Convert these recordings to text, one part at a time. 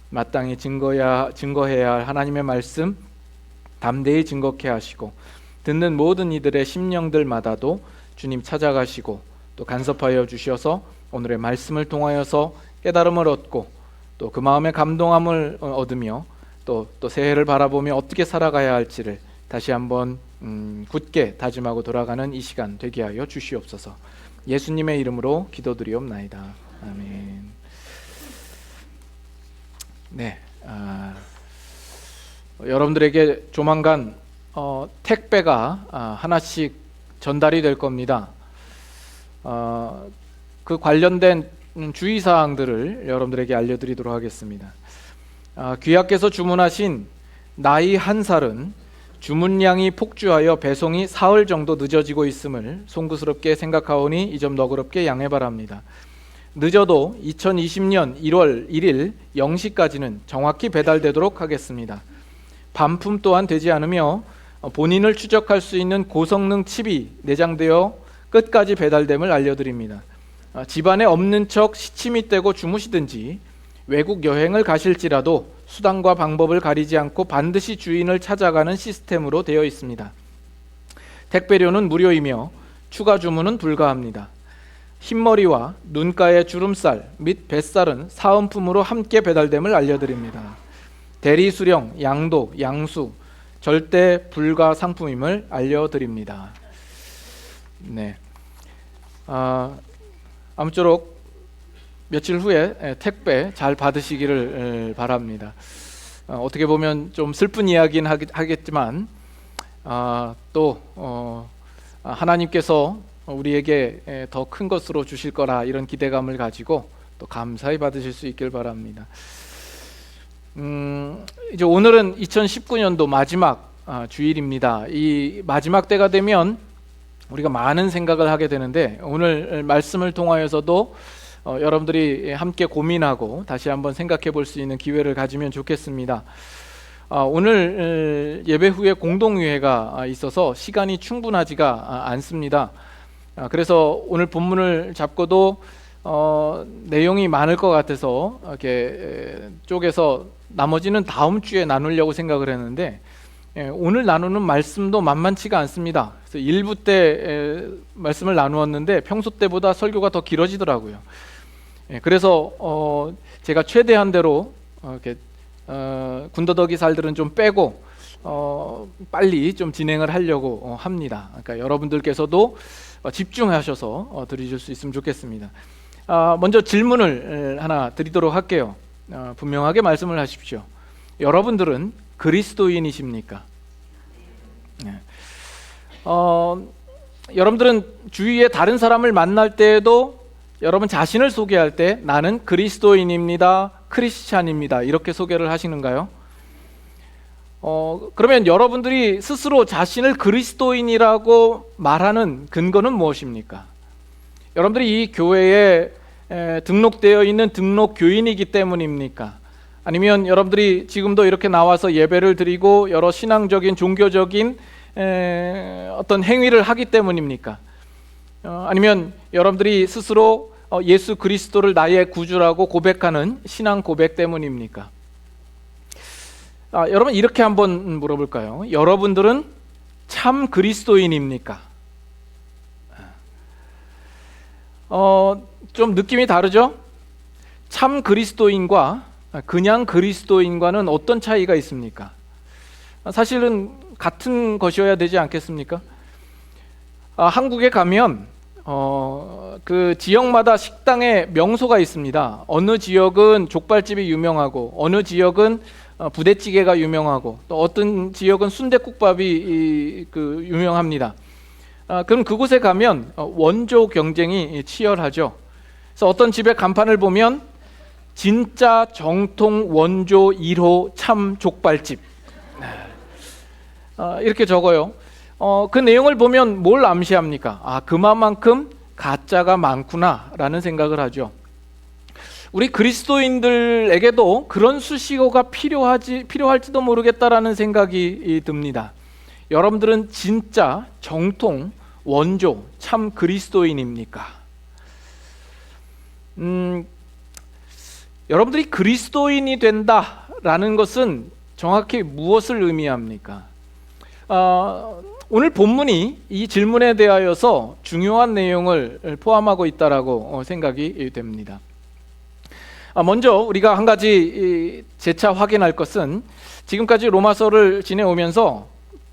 마땅히 증거해야 할 하나님의 말씀 담대히 증거케 하시고 듣는 모든 이들의 심령들마다도 주님 찾아가시고 또 간섭하여 주셔서 오늘의 말씀을 통하여서 깨달음을 얻고 또 그 마음의 감동함을 얻으며 또 새해를 바라보며 어떻게 살아가야 할지를 다시 한번 굳게 다짐하고 돌아가는 이 시간 되게 하여 주시옵소서. 예수님의 이름으로 기도드리옵나이다. 아멘. 네, 여러분들에게 조만간 택배가 하나씩 전달이 될 겁니다. 그 관련된 주의사항들을 여러분들에게 알려드리도록 하겠습니다. 귀하께서 주문하신 나이 1살은 주문량이 폭주하여 배송이 사흘 정도 늦어지고 있음을 송구스럽게 생각하오니 이 점 너그럽게 양해 바랍니다. 늦어도 2020년 1월 1일 0시까지는 정확히 배달되도록 하겠습니다. 반품 또한 되지 않으며 본인을 추적할 수 있는 고성능 칩이 내장되어 끝까지 배달됨을 알려드립니다. 집안에 없는 척 시침이 떼고 주무시든지 외국 여행을 가실지라도 수단과 방법을 가리지 않고 반드시 주인을 찾아가는 시스템으로 되어 있습니다. 택배료는 무료이며 추가 주문은 불가합니다. 흰머리와 눈가의 주름살 및 뱃살은 사은품으로 함께 배달됨을 알려드립니다. 대리 수령, 양도, 양수 절대 불가 상품임을 알려드립니다. 네, 아무쪼록 며칠 후에 택배 잘 받으시기를 바랍니다. 어떻게 보면 좀 슬픈 이야기는 하겠지만 또 하나님께서 우리에게 더 큰 것으로 주실 거라 이런 기대감을 가지고 또 감사히 받으실 수 있길 바랍니다. 이제 오늘은 2019년도 마지막 주일입니다. 이 마지막 때가 되면 우리가 많은 생각을 하게 되는데 오늘 말씀을 통하여서도 여러분들이 함께 고민하고 다시 한번 생각해 볼 수 있는 기회를 가지면 좋겠습니다. 오늘 예배 후에 공동의회가 있어서 시간이 충분하지가 않습니다. 그래서 오늘 본문을 잡고도 내용이 많을 것 같아서 이렇게 쪼개서 나머지는 다음 주에 나누려고 생각을 했는데 오늘 나누는 말씀도 만만치가 않습니다. 그래서 1부 때 말씀을 나누었는데 평소 때보다 설교가 더 길어지더라고요. 그래서 제가 최대한대로 이렇게 군더더기 살들은 좀 빼고 빨리 좀 진행을 하려고 합니다. 그러니까 여러분들께서도 집중하셔서 들으실 수 있으면 좋겠습니다. 먼저 질문을 하나 드리도록 할게요. 분명하게 말씀을 하십시오. 여러분들은 그리스도인이십니까? 네. 여러분들은 주위에 다른 사람을 만날 때에도 여러분 자신을 소개할 때 나는 그리스도인입니다, 크리스찬입니다 이렇게 소개를 하시는가요? 그러면 여러분들이 스스로 자신을 그리스도인이라고 말하는 근거는 무엇입니까? 여러분들이 이 교회에 등록되어 있는 등록 교인이기 때문입니까? 아니면 여러분들이 지금도 이렇게 나와서 예배를 드리고 여러 신앙적인 종교적인 어떤 행위를 하기 때문입니까? 아니면 여러분들이 스스로 예수 그리스도를 나의 구주라고 고백하는 신앙 고백 때문입니까? 여러분 이렇게 한번 물어볼까요? 여러분들은 참 그리스도인입니까? 좀 느낌이 다르죠? 참 그리스도인과 그냥 그리스도인과는 어떤 차이가 있습니까? 사실은 같은 것이어야 되지 않겠습니까? 한국에 가면 그 지역마다 식당에 명소가 있습니다. 어느 지역은 족발집이 유명하고 어느 지역은 부대찌개가 유명하고 또 어떤 지역은 순댓국밥이 유명합니다. 그럼 그곳에 가면 원조 경쟁이 치열하죠. 그래서 어떤 집의 간판을 보면 진짜 정통 원조 1호 참 족발집 이렇게 적어요. 그 내용을 보면 뭘 암시합니까? 그만큼 가짜가 많구나 라는 생각을 하죠. 우리 그리스도인들에게도 그런 수식어가 필요할지도 모르겠다라는 생각이 듭니다. 여러분들은 진짜 정통 원조 참 그리스도인입니까? 여러분들이 그리스도인이 된다라는 것은 정확히 무엇을 의미합니까? 오늘 본문이 이 질문에 대하여서 중요한 내용을 포함하고 있다라고 생각이 됩니다. 먼저 우리가 한 가지 재차 확인할 것은 지금까지 로마서를 지내오면서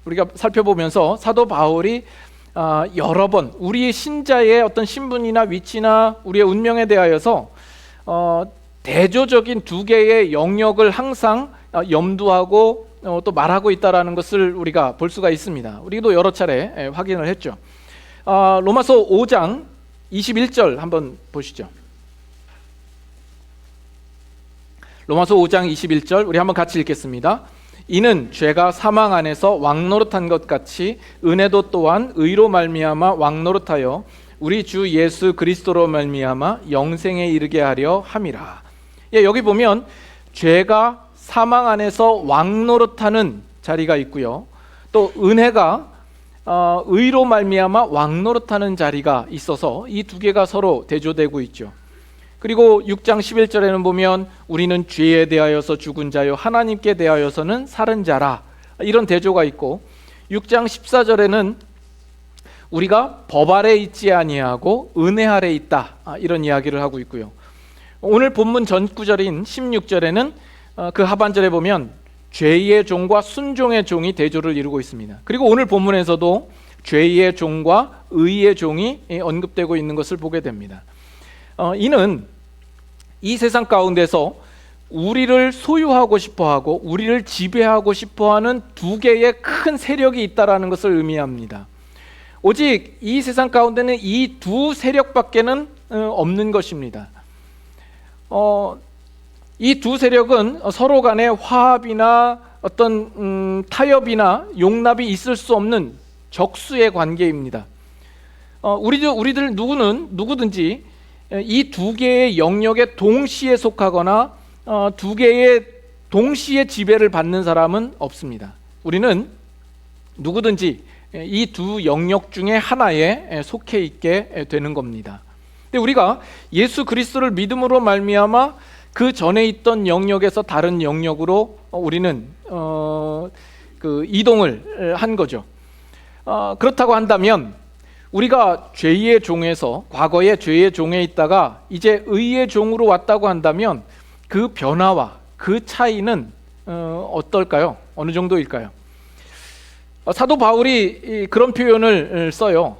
우리가 살펴보면서 사도 바울이 여러 번 우리의 신자의 어떤 신분이나 위치나 우리의 운명에 대하여서 대조적인 두 개의 영역을 항상 염두하고 또 말하고 있다라는 것을 우리가 볼 수가 있습니다. 우리도 여러 차례 확인을 했죠. 로마서 5장 21절 한번 보시죠. 로마서 5장 21절 우리 한번 같이 읽겠습니다. 이는 죄가 사망 안에서 왕노릇한 것 같이 은혜도 또한 의로 말미암아 왕노릇하여 우리 주 예수 그리스도로 말미암아 영생에 이르게 하려 함이라. 여기 보면 죄가 사망 안에서 왕노릇하는 자리가 있고요. 또 은혜가 의로 말미암아 왕노릇하는 자리가 있어서 이 두 개가 서로 대조되고 있죠. 그리고 6장 11절에는 보면 우리는 죄에 대하여서 죽은 자요 하나님께 대하여서는 살은 자라, 이런 대조가 있고 6장 14절에는 우리가 법 아래 있지 아니하고 은혜 아래 있다, 이런 이야기를 하고 있고요. 오늘 본문 전 구절인 16절에는 그 하반절에 보면 죄의 종과 순종의 종이 대조를 이루고 있습니다. 그리고 오늘 본문에서도 죄의 종과 의의 종이 언급되고 있는 것을 보게 됩니다. 이는 이 세상 가운데서 우리를 소유하고 싶어하고 우리를 지배하고 싶어하는 두 개의 큰 세력이 있다라는 것을 의미합니다. 오직 이 세상 가운데는 이 두 세력밖에는 없는 것입니다. 이 두 세력은 서로 간에 화합이나 어떤 타협이나 용납이 있을 수 없는 적수의 관계입니다. 우리들 누구든지 이 두 개의 영역에 동시에 속하거나 두 개의 동시에 지배를 받는 사람은 없습니다. 우리는 누구든지 이 두 영역 중에 하나에 속해 있게 되는 겁니다. 근데 우리가 예수 그리스도를 믿음으로 말미암아 그 전에 있던 영역에서 다른 영역으로 우리는 이동을 한 거죠. 그렇다고 한다면 우리가 죄의 종에서 과거에 죄의 종에 있다가 이제 의의 종으로 왔다고 한다면 그 변화와 그 차이는 어떨까요? 어느 정도일까요? 사도 바울이 그런 표현을 써요.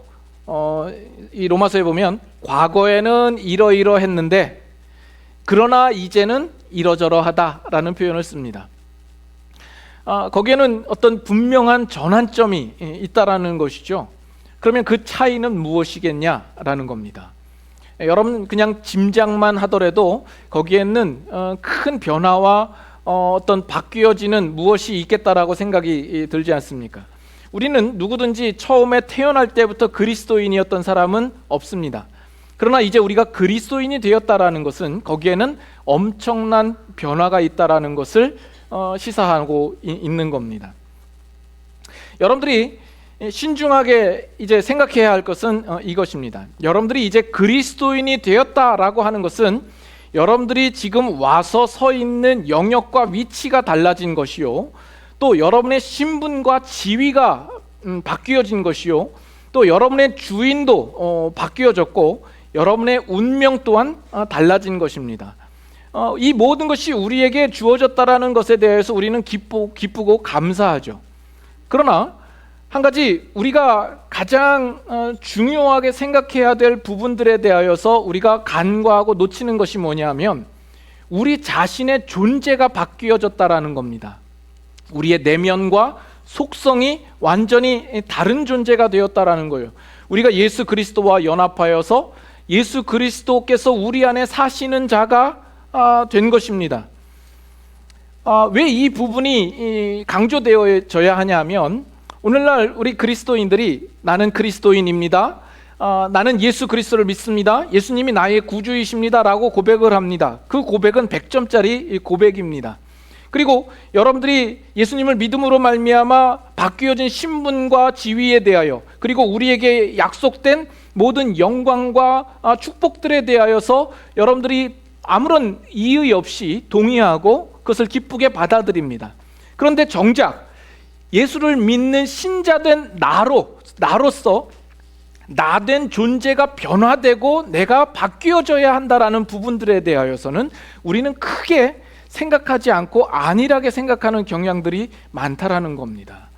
이 로마서에 보면 과거에는 이러이러했는데 그러나 이제는 이러저러하다라는 표현을 씁니다. 거기에는 어떤 분명한 전환점이 있다라는 것이죠. 그러면 그 차이는 무엇이겠냐라는 겁니다. 여러분 그냥 짐작만 하더라도 거기에는 큰 변화와 어떤 바뀌어지는 무엇이 있겠다라고 생각이 들지 않습니까? 우리는 누구든지 처음에 태어날 때부터 그리스도인이었던 사람은 없습니다. 그러나 이제 우리가 그리스도인이 되었다라는 것은 거기에는 엄청난 변화가 있다라는 것을 시사하고 있는 겁니다. 여러분들이 신중하게 이제 생각해야 할 것은 이것입니다. 여러분들이 이제 그리스도인이 되었다라고 하는 것은 여러분들이 지금 와서 서 있는 영역과 위치가 달라진 것이요, 또 여러분의 신분과 지위가 바뀌어진 것이요, 또 여러분의 주인도 바뀌어졌고 여러분의 운명 또한 달라진 것입니다. 이 모든 것이 우리에게 주어졌다라는 것에 대해서 우리는 기쁘고 감사하죠. 그러나 한 가지 우리가 가장 중요하게 생각해야 될 부분들에 대하여서 우리가 간과하고 놓치는 것이 뭐냐면 우리 자신의 존재가 바뀌어졌다라는 겁니다. 우리의 내면과 속성이 완전히 다른 존재가 되었다라는 거예요. 우리가 예수 그리스도와 연합하여서 예수 그리스도께서 우리 안에 사시는 자가 된 것입니다. 왜 이 부분이 강조되어져야 하냐면 오늘날 우리 그리스도인들이 나는 그리스도인입니다, 나는 예수 그리스도를 믿습니다, 예수님이 나의 구주이십니다 라고 고백을 합니다. 그 고백은 100점짜리 고백입니다. 그리고 여러분들이 예수님을 믿음으로 말미암아 바뀌어진 신분과 지위에 대하여, 그리고 우리에게 약속된 모든 영광과 축복들에 대하여서 여러분들이 아무런 이의 없이 동의하고 그것을 기쁘게 받아들입니다. 그런데 정작 예수를 믿는 신자된 나로서 나된 존재가 변화되고 내가 바뀌어져야 한다라는 부분들에 대하여서는 우리는 크게 생각하지 않고 안일하게 생각하는 경향들이 많다라는 겁니다.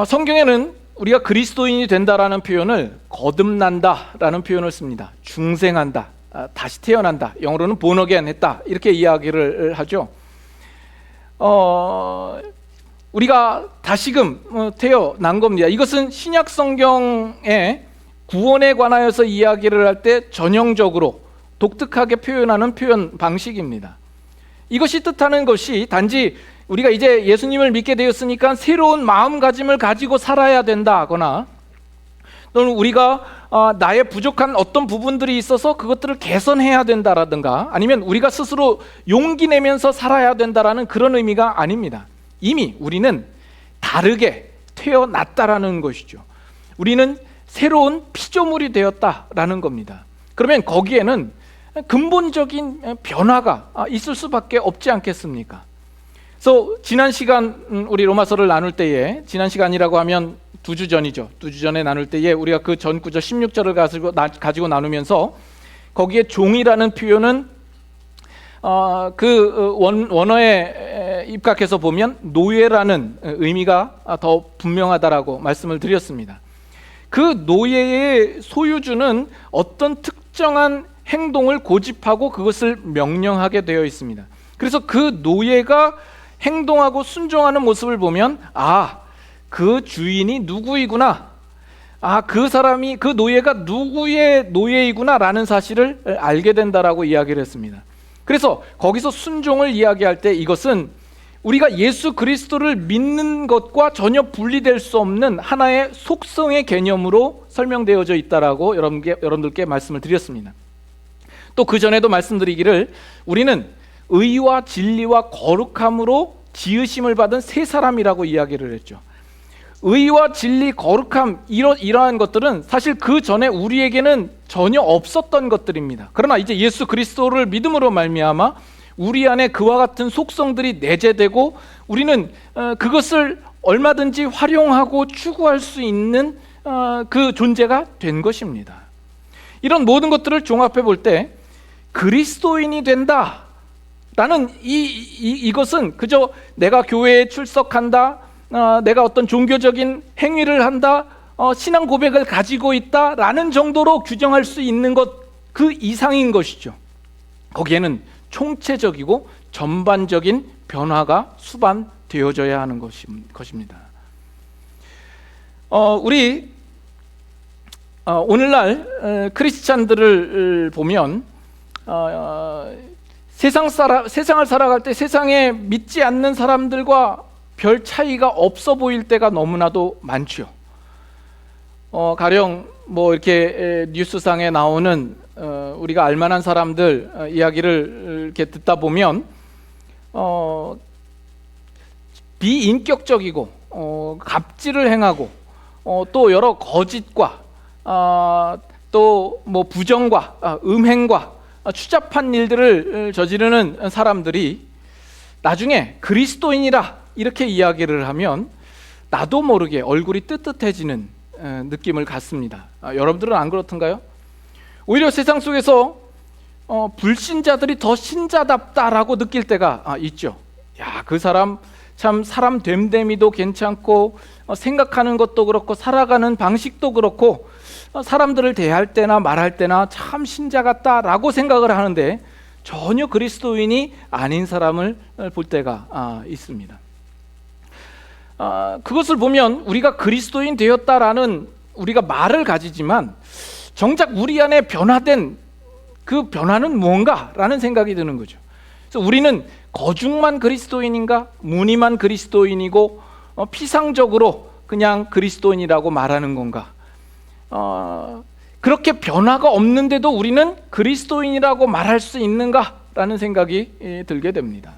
성경에는 우리가 그리스도인이 된다라는 표현을 거듭난다라는 표현을 씁니다. 중생한다, 다시 태어난다, 영어로는 born again 했다, 이렇게 이야기를 하죠. 우리가 다시금 태어난 겁니다. 이것은 신약 성경의 구원에 관하여서 이야기를 할 때 전형적으로 독특하게 표현하는 표현 방식입니다. 이것이 뜻하는 것이 단지 우리가 이제 예수님을 믿게 되었으니까 새로운 마음가짐을 가지고 살아야 된다거나, 또는 우리가 나의 부족한 어떤 부분들이 있어서 그것들을 개선해야 된다라든가, 아니면 우리가 스스로 용기 내면서 살아야 된다라는 그런 의미가 아닙니다. 이미 우리는 다르게 태어났다라는 것이죠. 우리는 새로운 피조물이 되었다라는 겁니다. 그러면 거기에는 근본적인 변화가 있을 수밖에 없지 않겠습니까? 그래서 지난 시간 우리 로마서를 나눌 때에, 지난 시간이라고 하면 2주 전이죠. 2주 전에 나눌 때에 우리가 그 전 구절 16절을 가지고 나누면서 거기에 종이라는 표현은 그 원어에 입각해서 보면 노예라는 의미가 더 분명하다라고 말씀을 드렸습니다. 그 노예의 소유주는 어떤 특정한 행동을 고집하고 그것을 명령하게 되어 있습니다. 그래서 그 노예가 행동하고 순종하는 모습을 보면 그 주인이 누구이구나, 그 노예가 누구의 노예이구나 라는 사실을 알게 된다라고 이야기를 했습니다. 그래서 거기서 순종을 이야기할 때 이것은 우리가 예수 그리스도를 믿는 것과 전혀 분리될 수 없는 하나의 속성의 개념으로 설명되어져 있다라고 여러분들께 말씀을 드렸습니다. 또 그 전에도 말씀드리기를 우리는 의와 진리와 거룩함으로 지으심을 받은 새 사람이라고 이야기를 했죠. 의와 진리, 거룩함, 이러한 것들은 사실 그 전에 우리에게는 전혀 없었던 것들입니다. 그러나 이제 예수 그리스도를 믿음으로 말미암아 우리 안에 그와 같은 속성들이 내재되고 우리는 그것을 얼마든지 활용하고 추구할 수 있는 그 존재가 된 것입니다. 이런 모든 것들을 종합해 볼 때 그리스도인이 된다 라는 이것은 그저 내가 교회에 출석한다, 내가 어떤 종교적인 행위를 한다, 신앙 고백을 가지고 있다라는 정도로 규정할 수 있는 것 그 이상인 것이죠. 거기에는 총체적이고 전반적인 변화가 수반되어져야 하는 것입니다. 우리 오늘날 크리스찬들을 보면 세상을 살아갈 때 세상에 믿지 않는 사람들과 별 차이가 없어 보일 때가 너무나도 많죠. 가령 뭐 이렇게 뉴스상에 나오는 우리가 알만한 사람들 이야기를 이렇게 듣다 보면 비인격적이고 갑질을 행하고 또 여러 거짓과 또 뭐 부정과 음행과 추잡한 일들을 저지르는 사람들이 나중에 그리스도인이라 이렇게 이야기를 하면 나도 모르게 얼굴이 뜨뜻해지는 느낌을 갖습니다. 여러분들은 안 그렇던가요? 오히려 세상 속에서 불신자들이 더 신자답다라고 느낄 때가 있죠. 야, 그 사람 참 사람 됨됨이도 괜찮고 생각하는 것도 그렇고 살아가는 방식도 그렇고 사람들을 대할 때나 말할 때나 참 신자 같다라고 생각을 하는데 전혀 그리스도인이 아닌 사람을 볼 때가 있습니다. 그것을 보면 우리가 그리스도인 되었다라는 우리가 말을 가지지만 정작 우리 안에 변화된 그 변화는 무언가라는 생각이 드는 거죠. 그래서 우리는 거중만 그리스도인인가, 무늬만 그리스도인이고 피상적으로 그냥 그리스도인이라고 말하는 건가? 그렇게 변화가 없는데도 우리는 그리스도인이라고 말할 수 있는가라는 생각이 들게 됩니다.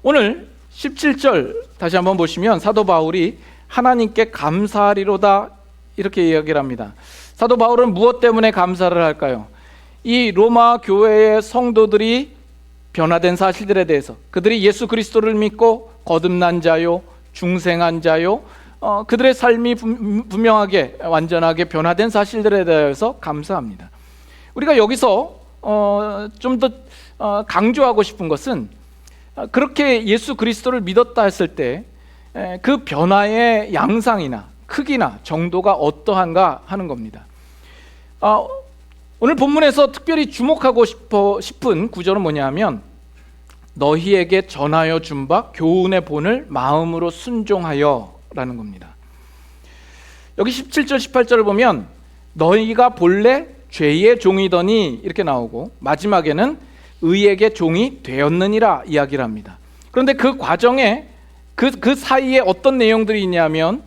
오늘 17절 다시 한번 보시면 사도 바울이 하나님께 감사하리로다 이렇게 이야기를 합니다. 사도 바울은 무엇 때문에 감사를 할까요? 이 로마 교회의 성도들이 변화된 사실들에 대해서, 그들이 예수 그리스도를 믿고 거듭난 자요, 중생한 자요, 그들의 삶이 분명하게 완전하게 변화된 사실들에 대해서 감사합니다. 우리가 여기서 좀 더 강조하고 싶은 것은, 그렇게 예수 그리스도를 믿었다 했을 때 그 변화의 양상이나 크기나 정도가 어떠한가 하는 겁니다. 오늘 본문에서 특별히 주목하고 싶은 구절은 뭐냐면, 너희에게 전하여 준 바 교훈의 본을 마음으로 순종하여 라는 겁니다. 여기 17절 18절을 보면 너희가 본래 죄의 종이더니 이렇게 나오고, 마지막에는 의에게 종이 되었느니라 이야기를 합니다. 그런데 그 과정에 그 사이에 어떤 내용들이 있냐면,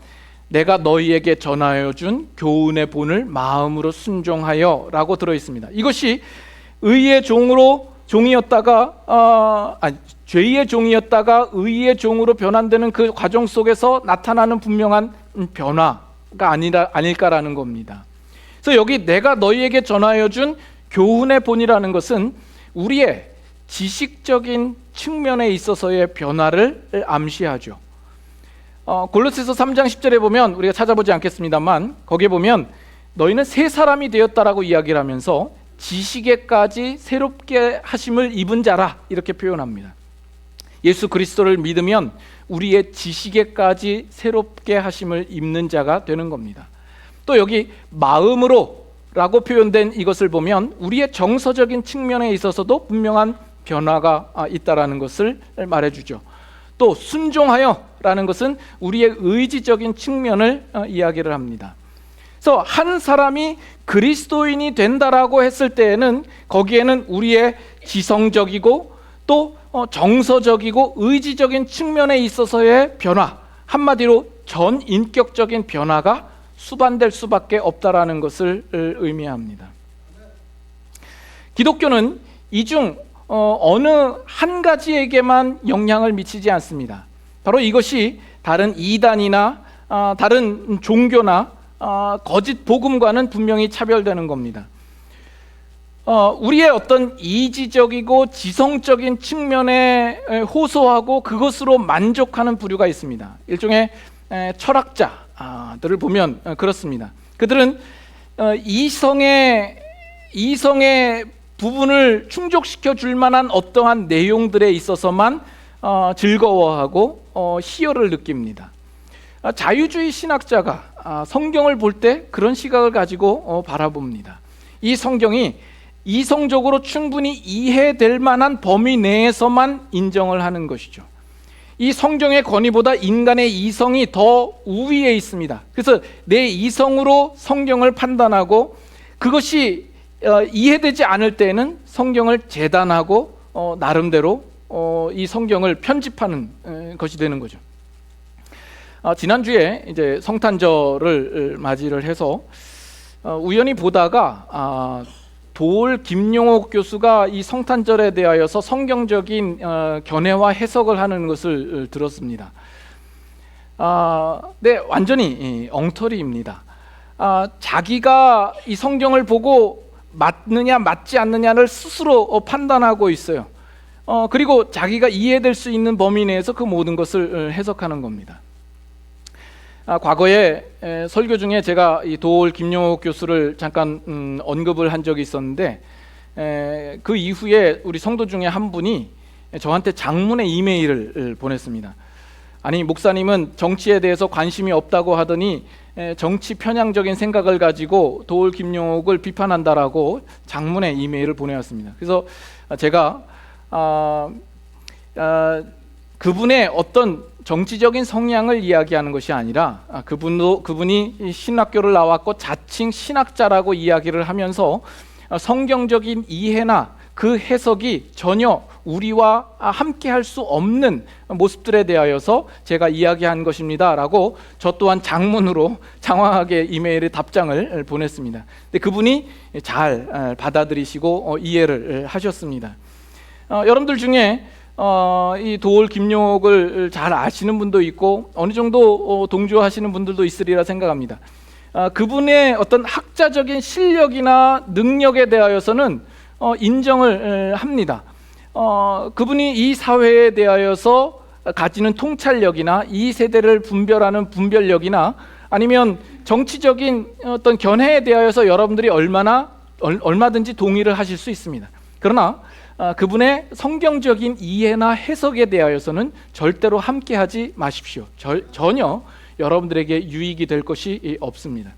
내가 너희에게 전하여 준 교훈의 본을 마음으로 순종하여 라고 들어있습니다. 이것이 의의 종이었다가 죄의 종이었다가 의의 종으로 변환되는 그 과정 속에서 나타나는 분명한 변화가 아닐까라는 겁니다. 그래서 여기 내가 너희에게 전하여 준 교훈의 본이라는 것은 우리의 지식적인 측면에 있어서의 변화를 암시하죠. 골로새서 3장 10절에 보면, 우리가 찾아보지 않겠습니다만 거기에 보면 너희는 새 사람이 되었다라고 이야기를 하면서 지식에까지 새롭게 하심을 입은 자라 이렇게 표현합니다. 예수 그리스도를 믿으면 우리의 지식에까지 새롭게 하심을 입는 자가 되는 겁니다. 또 여기 마음으로 라고 표현된 이것을 보면 우리의 정서적인 측면에 있어서도 분명한 변화가 있다라는 것을 말해주죠. 또 순종하여 라는 것은 우리의 의지적인 측면을 이야기를 합니다. 그래서 한 사람이 그리스도인이 된다라고 했을 때에는 거기에는 우리의 지성적이고 또 정서적이고 의지적인 측면에 있어서의 변화, 한마디로 전인격적인 변화가 수반될 수밖에 없다라는 것을 의미합니다. 기독교는 이 중 어느 한 가지에게만 영향을 미치지 않습니다. 바로 이것이 다른 이단이나 다른 종교나 거짓 복음과는 분명히 차별되는 겁니다. 우리의 어떤 이지적이고 지성적인 측면에 호소하고 그것으로 만족하는 부류가 있습니다. 일종의 철학자들을 보면 그렇습니다. 그들은 이성의 부분을 충족시켜 줄 만한 어떠한 내용들에 있어서만 즐거워하고 희열을 느낍니다. 자유주의 신학자가 성경을 볼 때 그런 시각을 가지고 바라봅니다. 이 성경이 이성적으로 충분히 이해될 만한 범위 내에서만 인정을 하는 것이죠. 이 성경의 권위보다 인간의 이성이 더 우위에 있습니다. 그래서 내 이성으로 성경을 판단하고 그것이 이해되지 않을 때는 성경을 재단하고 나름대로 이 성경을 편집하는 것이 되는 거죠. 지난주에 이제 성탄절을 맞이를 해서 우연히 보다가 도올 김용옥 교수가 이 성탄절에 대하여서 성경적인 견해와 해석을 하는 것을 들었습니다. 네, 완전히 엉터리입니다. 자기가 이 성경을 보고 맞느냐 맞지 않느냐를 스스로 판단하고 있어요. 그리고 자기가 이해될 수 있는 범위 내에서 그 모든 것을 해석하는 겁니다. 과거에 설교 중에 제가 이 도올 김용옥 교수를 잠깐 언급을 한 적이 있었는데, 그 이후에 우리 성도 중에 한 분이 저한테 장문의 이메일을 보냈습니다. 아니, 목사님은 정치에 대해서 관심이 없다고 하더니 정치 편향적인 생각을 가지고 도올 김용옥을 비판한다라고 장문의 이메일을 보내왔습니다. 그래서 제가 그분의 어떤 정치적인 성향을 이야기하는 것이 아니라 그분이 신학교를 나왔고 자칭 신학자라고 이야기를 하면서 성경적인 이해나 그 해석이 전혀 우리와 함께 할 수 없는 모습들에 대하여서 제가 이야기한 것입니다 라고 저 또한 장문으로 장황하게 이메일에 답장을 보냈습니다. 근데 그분이 잘 받아들이시고 이해를 하셨습니다. 여러분들 중에 이 도올 김용옥을 잘 아시는 분도 있고 어느 정도 동조하시는 분들도 있으리라 생각합니다. 그분의 어떤 학자적인 실력이나 능력에 대하여서는 인정을 합니다. 그분이 이 사회에 대하여서 가지는 통찰력이나 이 세대를 분별하는 분별력이나 아니면 정치적인 어떤 견해에 대하여서 여러분들이 얼마든지 동의를 하실 수 있습니다. 그러나 그분의 성경적인 이해나 해석에 대하여서는 절대로 함께하지 마십시오. 전혀 여러분들에게 유익이 될 것이 없습니다.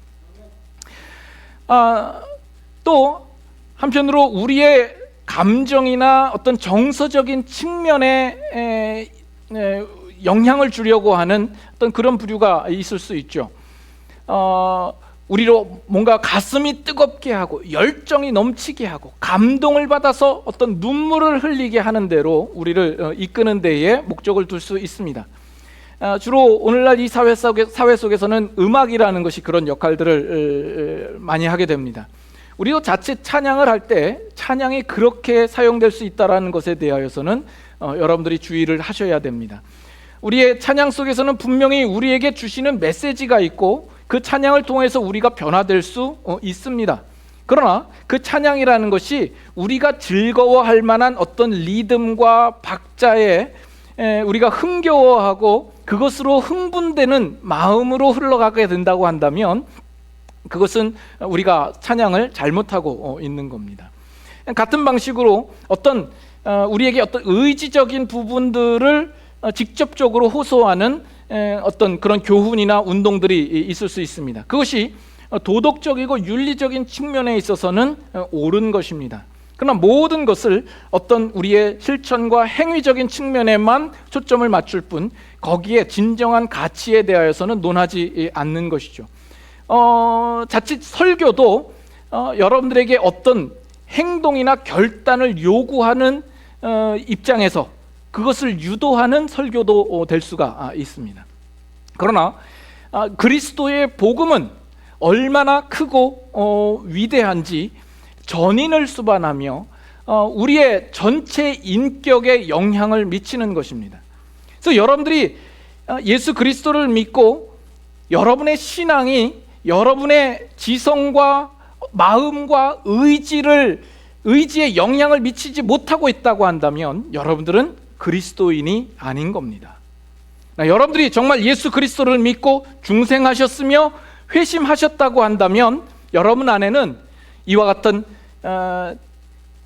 또 한편으로 우리의 감정이나 어떤 정서적인 측면에 영향을 주려고 하는 어떤 그런 부류가 있을 수 있죠. 우리로 뭔가 가슴이 뜨겁게 하고 열정이 넘치게 하고 감동을 받아서 어떤 눈물을 흘리게 하는 대로 우리를 이끄는 데에 목적을 둘 수 있습니다. 주로 오늘날 이 사회 속에서는 음악이라는 것이 그런 역할들을 많이 하게 됩니다. 우리도 자칫 찬양을 할 때 찬양이 그렇게 사용될 수 있다는 것에 대하여서는 여러분들이 주의를 하셔야 됩니다. 우리의 찬양 속에서는 분명히 우리에게 주시는 메시지가 있고 그 찬양을 통해서 우리가 변화될 수 있습니다. 그러나 그 찬양이라는 것이 우리가 즐거워할 만한 어떤 리듬과 박자에 우리가 흥겨워하고 그것으로 흥분되는 마음으로 흘러가게 된다고 한다면 그것은 우리가 찬양을 잘못하고 있는 겁니다. 같은 방식으로 우리에게 어떤 의지적인 부분들을 직접적으로 호소하는 어떤 그런 교훈이나 운동들이 있을 수 있습니다. 그것이 도덕적이고 윤리적인 측면에 있어서는 옳은 것입니다. 그러나 모든 것을 어떤 우리의 실천과 행위적인 측면에만 초점을 맞출 뿐 거기에 진정한 가치에 대하여서는 논하지 않는 것이죠. 자칫 설교도 여러분들에게 어떤 행동이나 결단을 요구하는 입장에서 그것을 유도하는 설교도 될 수가 있습니다. 그러나 그리스도의 복음은 얼마나 크고 위대한지 전인을 수반하며 우리의 전체 인격에 영향을 미치는 것입니다. 그래서 여러분들이 예수 그리스도를 믿고 여러분의 신앙이 여러분의 지성과 마음과 의지에 영향을 미치지 못하고 있다고 한다면 여러분들은 그리스도인이 아닌 겁니다. 여러분들이 정말 예수 그리스도를 믿고 중생하셨으며 회심하셨다고 한다면 여러분 안에는 이와 같은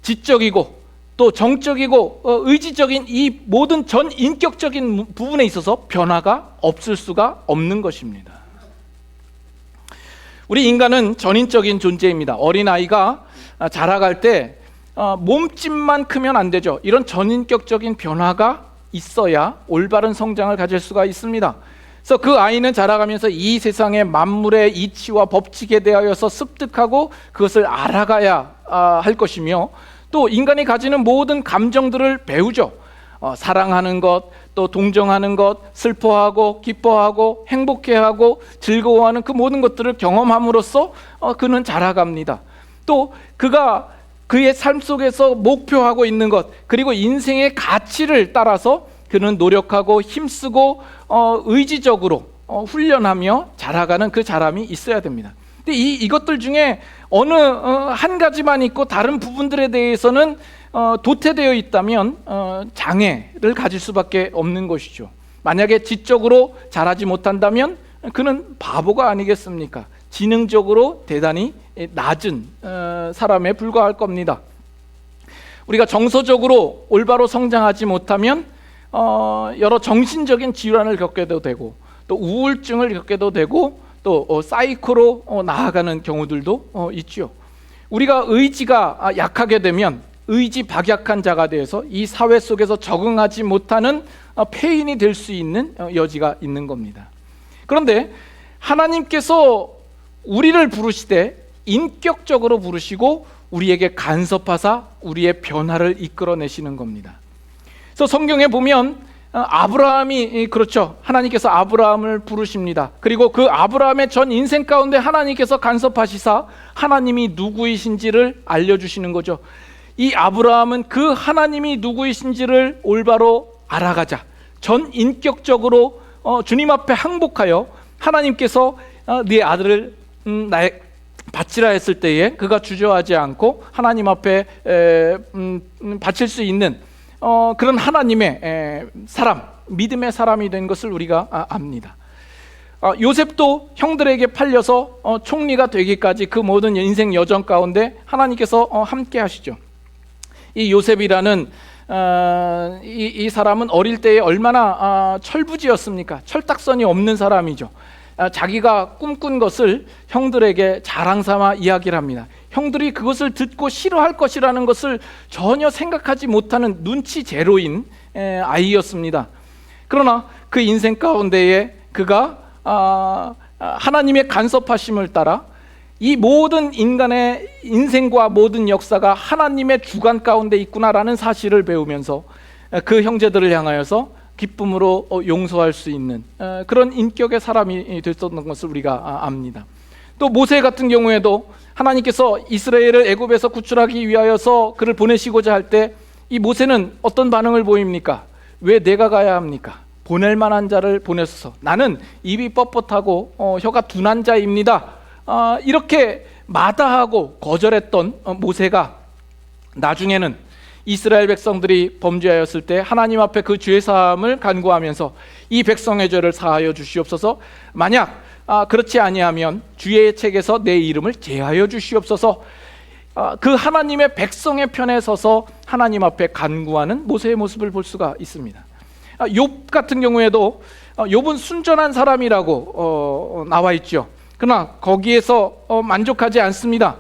지적이고 또 정적이고 의지적인 이 모든 전 인격적인 부분에 있어서 변화가 없을 수가 없는 것입니다. 우리 인간은 전인적인 존재입니다. 어린아이가 자라갈 때 몸집만 크면 안 되죠. 이런 전인격적인 변화가 있어야 올바른 성장을 가질 수가 있습니다. 그래서 그 아이는 자라가면서 이 세상의 만물의 이치와 법칙에 대하여서 습득하고 그것을 알아가야 할 것이며 또 인간이 가지는 모든 감정들을 배우죠. 사랑하는 것, 또 동정하는 것, 슬퍼하고 기뻐하고 행복해하고 즐거워하는 그 모든 것들을 경험함으로써 그는 자라갑니다. 또 그가 그의 삶 속에서 목표하고 있는 것 그리고 인생의 가치를 따라서 그는 노력하고 힘쓰고 의지적으로 훈련하며 자라가는 그 자람이 있어야 됩니다. 근데 이것들 중에 어느 한 가지만 있고 다른 부분들에 대해서는 도태되어 있다면 장애를 가질 수밖에 없는 것이죠. 만약에 지적으로 자라지 못한다면 그는 바보가 아니겠습니까? 지능적으로 대단히 낮은 사람에 불과할 겁니다. 우리가 정서적으로 올바로 성장하지 못하면 여러 정신적인 질환을 겪게도 되고 또 우울증을 겪게도 되고 또 사이코로 나아가는 경우들도 있죠. 우리가 의지가 약하게 되면 의지 박약한 자가 되어서 이 사회 속에서 적응하지 못하는 폐인이 될 수 있는 여지가 있는 겁니다. 그런데 하나님께서 우리를 부르시되 인격적으로 부르시고 우리에게 간섭하사 우리의 변화를 이끌어내시는 겁니다. 그래서 성경에 보면 아브라함이 그렇죠. 하나님께서 아브라함을 부르십니다. 그리고 그 아브라함의 전 인생 가운데 하나님께서 간섭하시사 하나님이 누구이신지를 알려주시는 거죠. 이 아브라함은 그 하나님이 누구이신지를 올바로 알아가자. 전 인격적으로 주님 앞에 항복하여 하나님께서 네 아들을 나의 바치라 했을 때에 그가 주저하지 않고 하나님 앞에 바칠 수 있는 그런 하나님의 사람, 믿음의 사람이 된 것을 우리가 압니다. 요셉도 형들에게 팔려서 총리가 되기까지 그 모든 인생 여정 가운데 하나님께서 함께 하시죠. 이 요셉이라는 이 사람은 어릴 때에 얼마나 철부지였습니까? 철딱선이 없는 사람이죠. 자기가 꿈꾼 것을 형들에게 자랑삼아 이야기를 합니다. 형들이 그것을 듣고 싫어할 것이라는 것을 전혀 생각하지 못하는 눈치 제로인 아이였습니다. 그러나 그 인생 가운데에 그가 하나님의 간섭하심을 따라 이 모든 인간의 인생과 모든 역사가 하나님의 주관 가운데 있구나라는 사실을 배우면서 그 형제들을 향하여서 기쁨으로 용서할 수 있는 그런 인격의 사람이 됐었던 것을 우리가 압니다. 또 모세 같은 경우에도 하나님께서 이스라엘을 애굽에서 구출하기 위하여서 그를 보내시고자 할 때 이 모세는 어떤 반응을 보입니까? 왜 내가 가야 합니까? 보낼 만한 자를 보내소서. 나는 입이 뻣뻣하고 혀가 둔한 자입니다. 이렇게 마다하고 거절했던 모세가 나중에는 이스라엘 백성들이 범죄하였을 때 하나님 앞에 그 죄 사함을 간구하면서 이 백성의 죄를 사하여 주시옵소서. 만약 그렇지 아니하면 주의 책에서 내 이름을 제하여 주시옵소서. 그 하나님의 백성의 편에 서서 하나님 앞에 간구하는 모세의 모습을 볼 수가 있습니다. 욥 같은 경우에도 욥은 순전한 사람이라고 나와 있죠. 그러나 거기에서 만족하지 않습니다.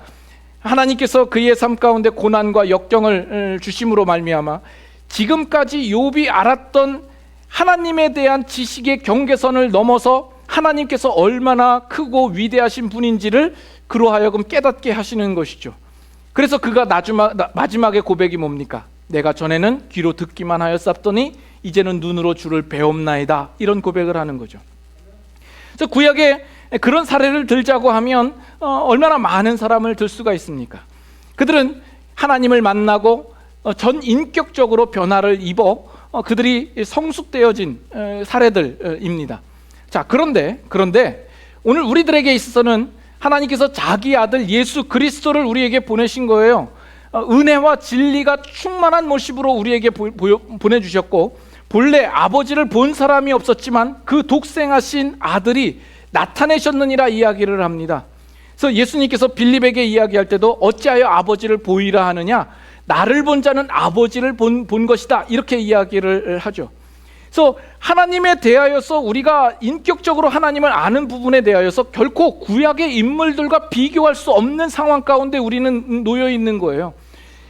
하나님께서 그의 삶 가운데 고난과 역경을 주심으로 말미암아 지금까지 욥이 알았던 하나님에 대한 지식의 경계선을 넘어서 하나님께서 얼마나 크고 위대하신 분인지를 그로 하여금 깨닫게 하시는 것이죠. 그래서 그가 마지막의 고백이 뭡니까? 내가 전에는 귀로 듣기만 하였사더니 이제는 눈으로 주를 배옵나이다. 이런 고백을 하는 거죠. 그래서 구약에 그런 사례를 들자고 하면 얼마나 많은 사람을 들 수가 있습니까? 그들은 하나님을 만나고 전 인격적으로 변화를 입어 그들이 성숙되어진 사례들입니다. 자, 그런데 오늘 우리들에게 있어서는 하나님께서 자기 아들 예수 그리스도를 우리에게 보내신 거예요. 은혜와 진리가 충만한 모습으로 우리에게 보내주셨고, 본래 아버지를 본 사람이 없었지만 그 독생하신 아들이 나타내셨느니라 이야기를 합니다. 그래서 예수님께서 빌립에게 이야기할 때도 어찌하여 아버지를 보이라 하느냐, 나를 본 자는 아버지를 본 것이다, 이렇게 이야기를 하죠. 그래서 하나님에 대하여서 우리가 인격적으로 하나님을 아는 부분에 대하여서 결코 구약의 인물들과 비교할 수 없는 상황 가운데 우리는 놓여 있는 거예요.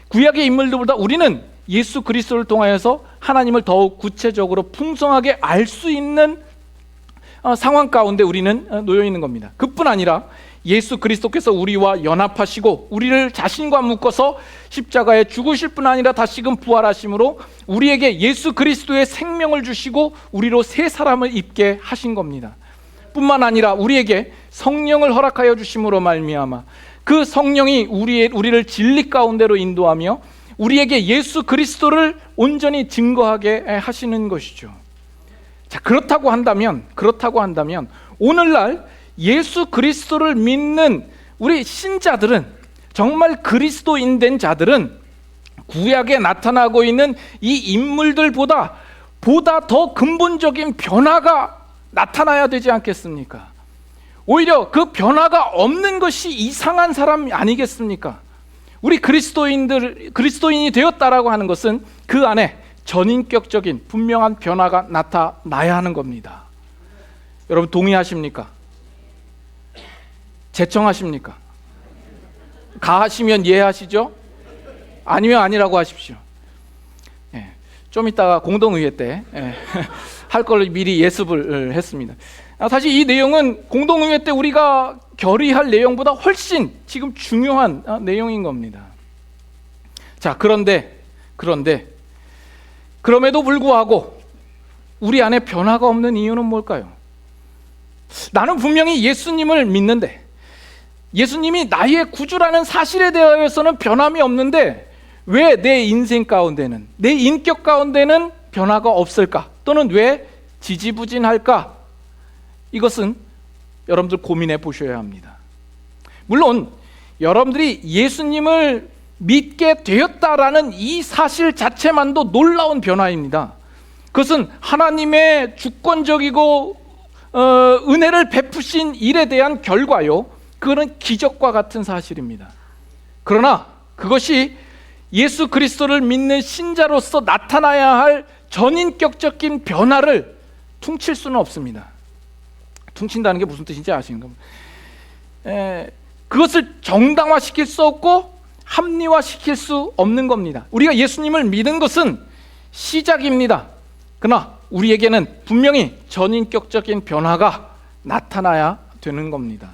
구약의 인물들보다 우리는 예수 그리스도를 통하여서 하나님을 더욱 구체적으로 풍성하게 알 수 있는 상황 가운데 우리는 놓여 있는 겁니다. 그뿐 아니라 예수 그리스도께서 우리와 연합하시고 우리를 자신과 묶어서 십자가에 죽으실 뿐 아니라 다시금 부활하심으로 우리에게 예수 그리스도의 생명을 주시고 우리로 새 사람을 입게 하신 겁니다. 뿐만 아니라 우리에게 성령을 허락하여 주심으로 말미암아 그 성령이 우리를 진리 가운데로 인도하며 우리에게 예수 그리스도를 온전히 증거하게 하시는 것이죠. 자, 그렇다고 한다면 오늘날 예수 그리스도를 믿는 우리 신자들은, 정말 그리스도인 된 자들은 구약에 나타나고 있는 이 인물들보다 더 근본적인 변화가 나타나야 되지 않겠습니까? 오히려 그 변화가 없는 것이 이상한 사람 아니겠습니까? 우리 그리스도인이 되었다라고 하는 것은 그 안에 전인격적인 분명한 변화가 나타나야 하는 겁니다. 여러분 동의하십니까? 제청하십니까? 가하시면 예하시죠? 아니면 아니라고 하십시오. 좀 이따가 공동의회 때 할 걸 미리 예습을 했습니다. 사실 이 내용은 공동의회 때 우리가 결의할 내용보다 훨씬 지금 중요한 내용인 겁니다. 자, 그럼에도 불구하고 우리 안에 변화가 없는 이유는 뭘까요? 나는 분명히 예수님을 믿는데, 예수님이 나의 구주라는 사실에 대하여서는 변함이 없는데 왜 내 인생 가운데는, 내 인격 가운데는 변화가 없을까? 또는 왜 지지부진할까? 이것은 여러분들 고민해 보셔야 합니다. 물론 여러분들이 예수님을 믿게 되었다라는 이 사실 자체만도 놀라운 변화입니다. 그것은 하나님의 주권적이고 은혜를 베푸신 일에 대한 결과요, 그거는 기적과 같은 사실입니다. 그러나 그것이 예수 그리스도를 믿는 신자로서 나타나야 할 전인격적인 변화를 퉁칠 수는 없습니다. 퉁친다는 게 무슨 뜻인지 아시는가? 그것을 정당화시킬 수 없고 합리화시킬 수 없는 겁니다. 우리가 예수님을 믿은 것은 시작입니다. 그러나 우리에게는 분명히 전인격적인 변화가 나타나야 되는 겁니다.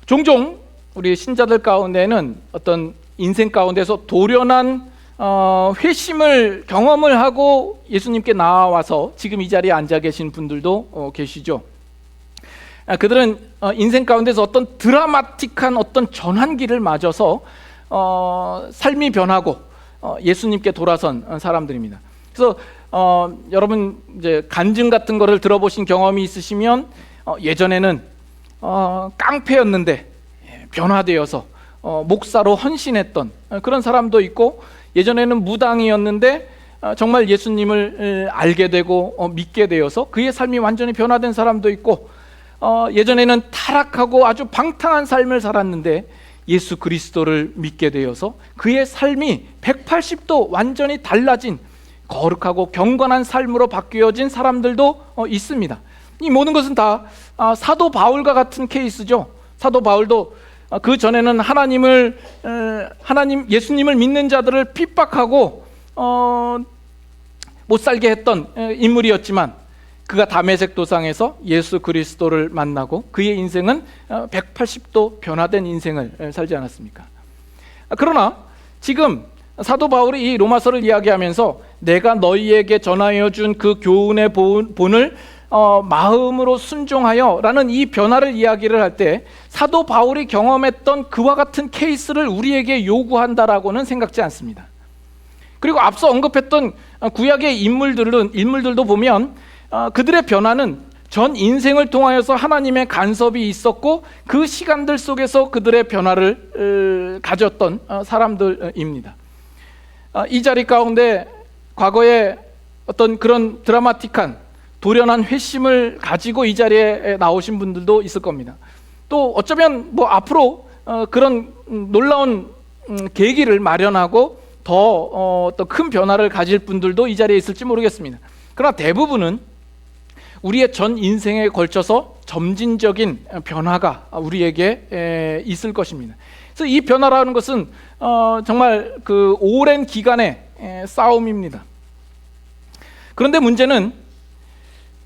종종 우리 신자들 가운데는 어떤 인생 가운데서 돌연한 회심을 경험을 하고 예수님께 나와서 지금 이 자리에 앉아 계신 분들도 계시죠. 그들은 인생 가운데서 어떤 드라마틱한 어떤 전환기를 맞아서 삶이 변하고 예수님께 돌아선 사람들입니다. 그래서 여러분 이제 간증 같은 거를 들어보신 경험이 있으시면 예전에는 깡패였는데 변화되어서 목사로 헌신했던 그런 사람도 있고, 예전에는 무당이었는데 정말 예수님을 알게 되고 믿게 되어서 그의 삶이 완전히 변화된 사람도 있고, 예전에는 타락하고 아주 방탕한 삶을 살았는데 예수 그리스도를 믿게 되어서 그의 삶이 180도 완전히 달라진 거룩하고 경건한 삶으로 바뀌어진 사람들도 있습니다. 이 모든 것은 다 사도 바울과 같은 케이스죠. 사도 바울도 그 전에는 예수님을 믿는 자들을 핍박하고 못 살게 했던 인물이었지만, 그가 다메섹 도상에서 예수 그리스도를 만나고 그의 인생은 180도 변화된 인생을 살지 않았습니까? 그러나 지금 사도 바울이 이 로마서를 이야기하면서 내가 너희에게 전하여 준 그 교훈의 본을 마음으로 순종하여 라는 이 변화를 이야기를 할 때 사도 바울이 경험했던 그와 같은 케이스를 우리에게 요구한다라고는 생각지 않습니다. 그리고 앞서 언급했던 구약의 인물들도 보면 그들의 변화는 전 인생을 통하여서 하나님의 간섭이 있었고 그 시간들 속에서 그들의 변화를 가졌던 사람들입니다. 이 자리 가운데 과거에 어떤 그런 드라마틱한 돌연한 회심을 가지고 이 자리에 나오신 분들도 있을 겁니다. 또 어쩌면 앞으로 그런 놀라운 계기를 마련하고 더 큰 변화를 가질 분들도 이 자리에 있을지 모르겠습니다. 그러나 대부분은 우리의 전 인생에 걸쳐서 점진적인 변화가 우리에게 있을 것입니다. 그래서 이 변화라는 것은 정말 그 오랜 기간의 싸움입니다. 그런데 문제는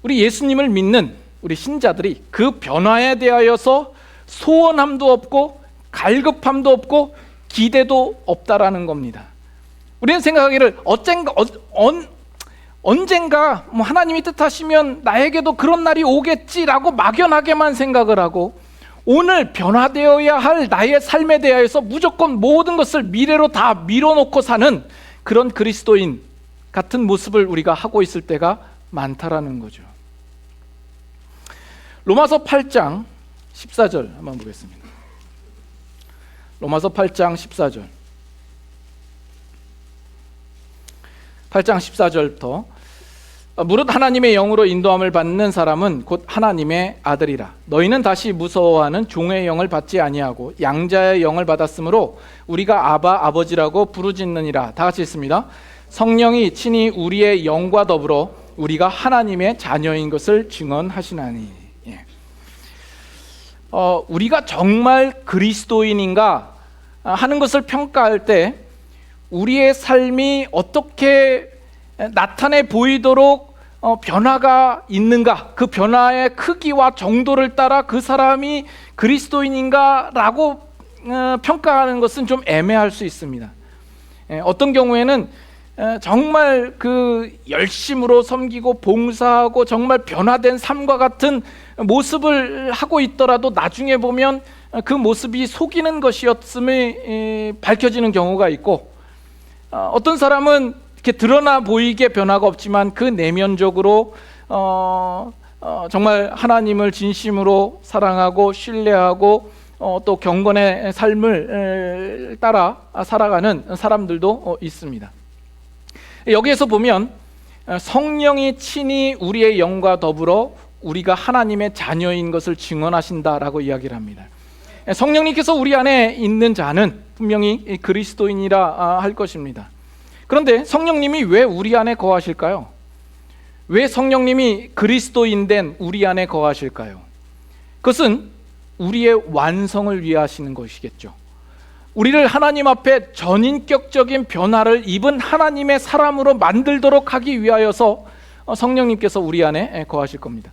우리 예수님을 믿는 우리 신자들이 그 변화에 대하여서 소원함도 없고 갈급함도 없고 기대도 없다라는 겁니다. 우리는 생각하기를 언젠가 하나님이 뜻하시면 나에게도 그런 날이 오겠지라고 막연하게만 생각을 하고, 오늘 변화되어야 할 나의 삶에 대하여서 무조건 모든 것을 미래로 다 밀어놓고 사는 그런 그리스도인 같은 모습을 우리가 하고 있을 때가 많다라는 거죠. 로마서 8장 14절 한번 보겠습니다. 로마서 8장 14절 8장 14절부터 무릇 하나님의 영으로 인도함을 받는 사람은 곧 하나님의 아들이라. 너희는 다시 무서워하는 종의 영을 받지 아니하고 양자의 영을 받았으므로 우리가 아바 아버지라고 부르짖느니라. 다 같이 읽습니다. 성령이 친히 우리의 영과 더불어 우리가 하나님의 자녀인 것을 증언하시나니. 우리가 정말 그리스도인인가 하는 것을 평가할 때 우리의 삶이 어떻게 나타내 보이도록 변화가 있는가, 그 변화의 크기와 정도를 따라 그 사람이 그리스도인인가라고 평가하는 것은 좀 애매할 수 있습니다. 어떤 경우에는 정말 그 열심으로 섬기고 봉사하고 정말 변화된 삶과 같은 모습을 하고 있더라도 나중에 보면 그 모습이 속이는 것이었음이 밝혀지는 경우가 있고, 어떤 사람은 이렇게 드러나 보이게 변화가 없지만 그 내면적으로 정말 하나님을 진심으로 사랑하고 신뢰하고 또 경건의 삶을 따라 살아가는 사람들도 있습니다. 여기에서 보면 성령이 친히 우리의 영과 더불어 우리가 하나님의 자녀인 것을 증언하신다라고 이야기를 합니다. 성령님께서 우리 안에 있는 자는 분명히 그리스도인이라 할 것입니다. 그런데 성령님이 왜 우리 안에 거하실까요? 왜 성령님이 그리스도인 된 우리 안에 거하실까요? 그것은 우리의 완성을 위해 하시는 것이겠죠. 우리를 하나님 앞에 전인격적인 변화를 입은 하나님의 사람으로 만들도록 하기 위하여서 성령님께서 우리 안에 거하실 겁니다.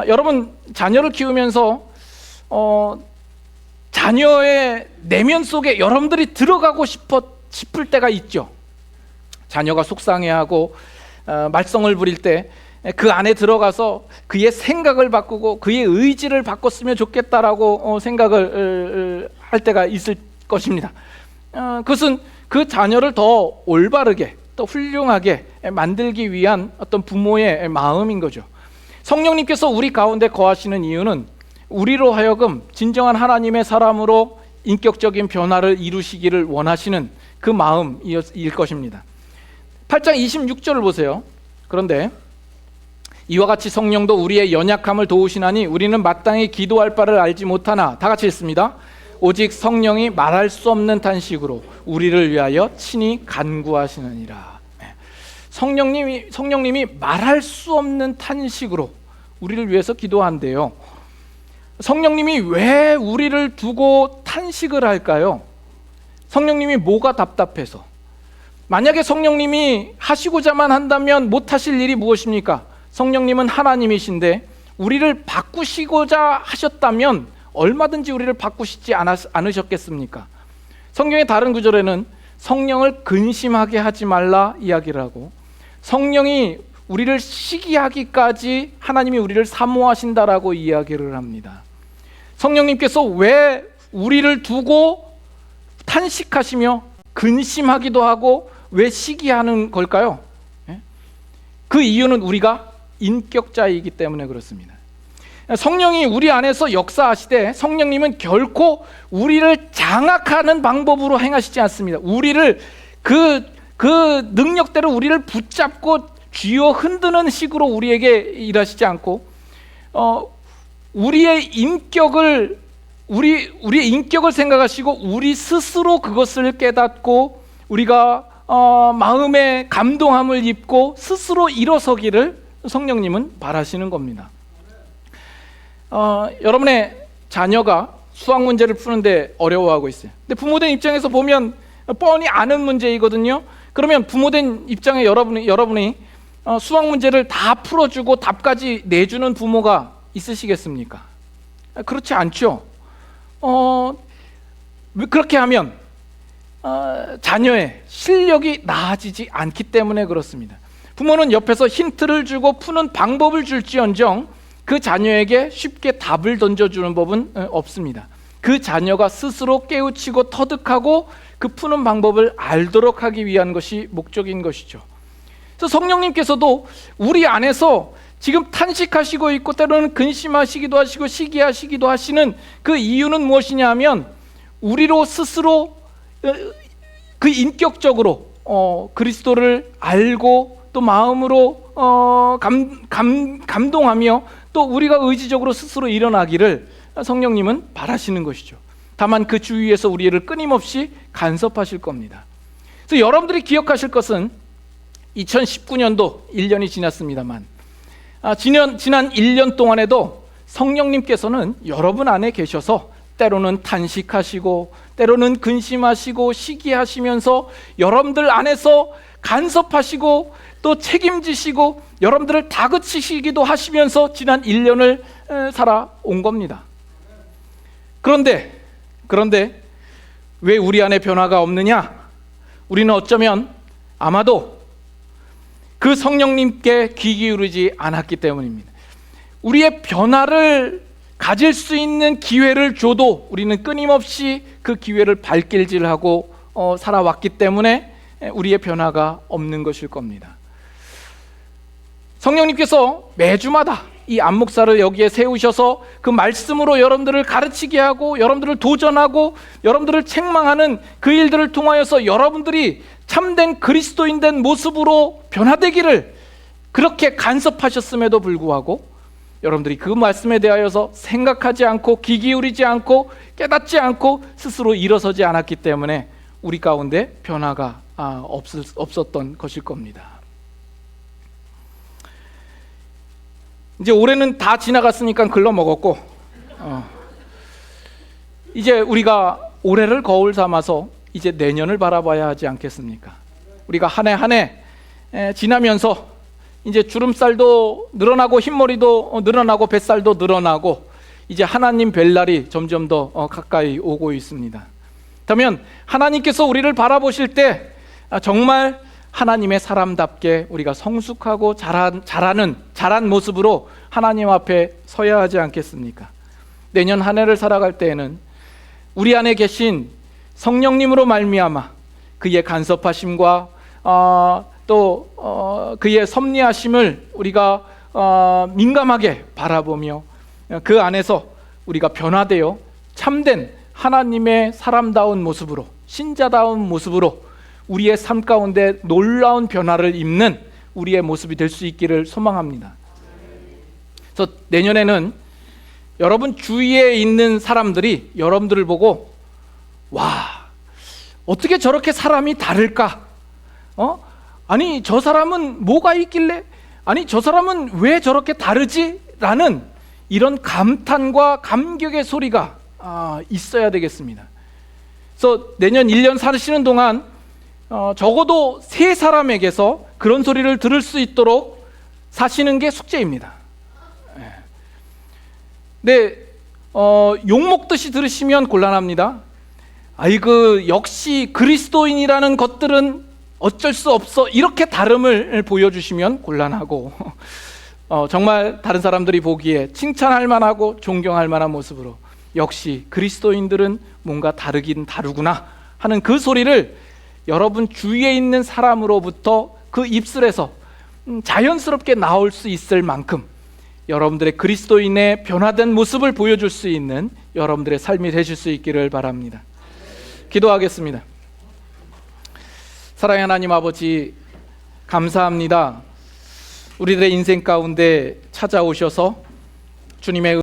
여러분, 자녀를 키우면서 자녀의 내면 속에 여러분들이 들어가고 싶을 때가 있죠. 자녀가 속상해하고 말썽을 부릴 때 그 안에 들어가서 그의 생각을 바꾸고 그의 의지를 바꿨으면 좋겠다라고 생각을 할 때가 있을 것입니다. 그것은 그 자녀를 더 올바르게 또 훌륭하게 만들기 위한 어떤 부모의 마음인 거죠. 성령님께서 우리 가운데 거하시는 이유는 우리로 하여금 진정한 하나님의 사람으로 인격적인 변화를 이루시기를 원하시는 그 마음일 것입니다. 8장 26절을 보세요. 그런데 이와 같이 성령도 우리의 연약함을 도우시나니 우리는 마땅히 기도할 바를 알지 못하나, 다 같이 읽습니다. 오직 성령이 말할 수 없는 탄식으로 우리를 위하여 친히 간구하시느니라. 성령님이 말할 수 없는 탄식으로 우리를 위해서 기도한대요. 성령님이 왜 우리를 두고 탄식을 할까요? 성령님이 뭐가 답답해서? 만약에 성령님이 하시고자만 한다면 못하실 일이 무엇입니까? 성령님은 하나님이신데 우리를 바꾸시고자 하셨다면 얼마든지 우리를 바꾸시지 않으셨겠습니까? 성경의 다른 구절에는 성령을 근심하게 하지 말라 이야기를 하고, 성령이 우리를 시기하기까지 하나님이 우리를 사모하신다라고 이야기를 합니다. 성령님께서 왜 우리를 두고 탄식하시며 근심하기도 하고 왜 시기하는 걸까요? 그 이유는 우리가 인격자이기 때문에 그렇습니다. 성령이 우리 안에서 역사하시되 성령님은 결코 우리를 장악하는 방법으로 행하시지 않습니다. 우리를 그 능력대로 우리를 붙잡고 쥐어 흔드는 식으로 우리에게 일하시지 않고 우리의 인격을 생각하시고 우리 스스로 그것을 깨닫고 우리가 마음의 감동함을 입고 스스로 일어서기를 성령님은 바라시는 겁니다. 여러분의 자녀가 수학 문제를 푸는데 어려워하고 있어요. 근데 부모된 입장에서 보면 뻔히 아는 문제이거든요. 그러면 부모된 입장에 여러분이 수학 문제를 다 풀어주고 답까지 내주는 부모가 있으시겠습니까? 그렇지 않죠. 그렇게 하면 자녀의 실력이 나아지지 않기 때문에 그렇습니다. 부모는 옆에서 힌트를 주고 푸는 방법을 줄지언정 그 자녀에게 쉽게 답을 던져주는 법은 없습니다. 그 자녀가 스스로 깨우치고 터득하고 그 푸는 방법을 알도록 하기 위한 것이 목적인 것이죠. 그래서 성령님께서도 우리 안에서 지금 탄식하시고 있고 때로는 근심하시기도 하시고 시기하시기도 하시는 그 이유는 무엇이냐 하면 우리로 스스로 그 인격적으로 그리스도를 알고 또 마음으로 감동하며 또 우리가 의지적으로 스스로 일어나기를 성령님은 바라시는 것이죠. 다만 그 주위에서 우리를 끊임없이 간섭하실 겁니다. 그래서 여러분들이 기억하실 것은 2019년도 1년이 지났습니다만 지난 1년 동안에도 성령님께서는 여러분 안에 계셔서 때로는 탄식하시고 때로는 근심하시고 시기하시면서 여러분들 안에서 간섭하시고 또 책임지시고 여러분들을 다그치시기도 하시면서 지난 1년을 살아온 겁니다. 그런데 왜 우리 안에 변화가 없느냐? 우리는 어쩌면 아마도 그 성령님께 귀 기울이지 않았기 때문입니다. 우리의 변화를 가질 수 있는 기회를 줘도 우리는 끊임없이 그 기회를 발길질하고 살아왔기 때문에 우리의 변화가 없는 것일 겁니다. 성령님께서 매주마다 이 안목사를 여기에 세우셔서 그 말씀으로 여러분들을 가르치게 하고 여러분들을 도전하고 여러분들을 책망하는 그 일들을 통하여서 여러분들이 참된 그리스도인 된 모습으로 변화되기를 그렇게 간섭하셨음에도 불구하고 여러분들이 그 말씀에 대하여서 생각하지 않고 귀 기울이지 않고 깨닫지 않고 스스로 일어서지 않았기 때문에 우리 가운데 변화가 없었던 것일 겁니다. 이제 올해는 다 지나갔으니까 글러먹었고 이제 우리가 올해를 거울 삼아서 이제 내년을 바라봐야 하지 않겠습니까? 우리가 한 해 한 해 지나면서 이제 주름살도 늘어나고 흰머리도 늘어나고 뱃살도 늘어나고 이제 하나님 뵐 날이 점점 더 가까이 오고 있습니다. 그렇다면 하나님께서 우리를 바라보실 때 정말 하나님의 사람답게 우리가 성숙하고 자란 모습으로 하나님 앞에 서야 하지 않겠습니까? 내년 한 해를 살아갈 때에는 우리 안에 계신 성령님으로 말미암아 그의 간섭하심과 또 그의 섭리하심을 우리가 민감하게 바라보며 그 안에서 우리가 변화되어 참된 하나님의 사람다운 모습으로 신자다운 모습으로 우리의 삶 가운데 놀라운 변화를 입는 우리의 모습이 될 수 있기를 소망합니다. 그래서 내년에는 여러분 주위에 있는 사람들이 여러분들을 보고 와, 어떻게 저렇게 사람이 다를까? 아니 저 사람은 뭐가 있길래? 아니 저 사람은 왜 저렇게 다르지? 라는 이런 감탄과 감격의 소리가 있어야 되겠습니다. 그래서 내년 1년 사시는 동안 적어도 3사람에게서 그런 소리를 들을 수 있도록 사시는 게 숙제입니다. 네, 욕먹듯이 들으시면 곤란합니다. 아이고 역시 그리스도인이라는 것들은 어쩔 수 없어 이렇게 다름을 보여주시면 곤란하고 정말 다른 사람들이 보기에 칭찬할 만하고 존경할 만한 모습으로 역시 그리스도인들은 뭔가 다르긴 다르구나 하는 그 소리를 여러분 주위에 있는 사람으로부터 그 입술에서 자연스럽게 나올 수 있을 만큼 여러분들의 그리스도인의 변화된 모습을 보여줄 수 있는 여러분들의 삶이 되실 수 있기를 바랍니다. 기도하겠습니다. 사랑의 하나님 아버지, 감사합니다. 우리들의 인생 가운데 찾아오셔서 주님의